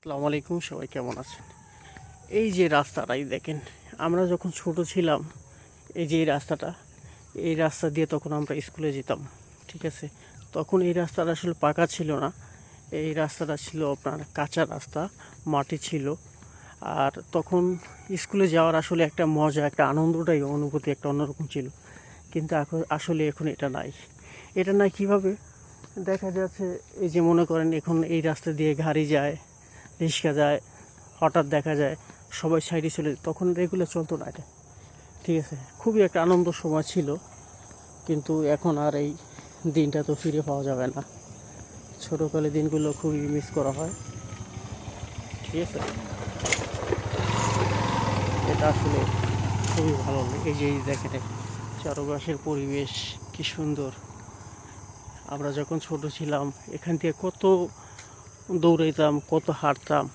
আসসালামু আলাইকুম, সবাই কেমন আছেন? এই যে রাস্তাটাই দেখেন, আমরা যখন ছোট ছিলাম, এই যে এই রাস্তাটা, এই রাস্তা দিয়ে তখন আমরা স্কুলে যেতাম। ঠিক আছে, তখন এই রাস্তাটা আসলে পাকা ছিল না। এই রাস্তাটা ছিল আপনার কাঁচা রাস্তা, মাটি ছিল। আর তখন স্কুলে যাওয়ার আসলে একটা মজা, একটা আনন্দটাই অনুভূতি একটা অন্যরকম ছিল। কিন্তু এখন আসলে এখন এটা নাই। এটা নাই কিভাবে? দেখা যাচ্ছে, এই যে মনে করেন এখন এই রাস্তা দিয়ে গাড়ি যায়, রিক্সা যায়, হঠাৎ দেখা যায় সবাই সাইডে চলে যায়। তখন রেগুলার চলতো না এটা। ঠিক আছে, খুবই একটা আনন্দ সময় ছিল। কিন্তু এখন আর এই দিনটা তো ফিরে পাওয়া যাবে না। ছোটোকালের দিনগুলো খুবই মিস করা হয়। ঠিক আছে, এটা আসলে খুবই ভালো লাগে। এই দেখেন চারপাশের পরিবেশ কি সুন্দর। আমরা যখন ছোট ছিলাম, এখান থেকে কত দৌড়াইতাম, কত হাঁটতাম।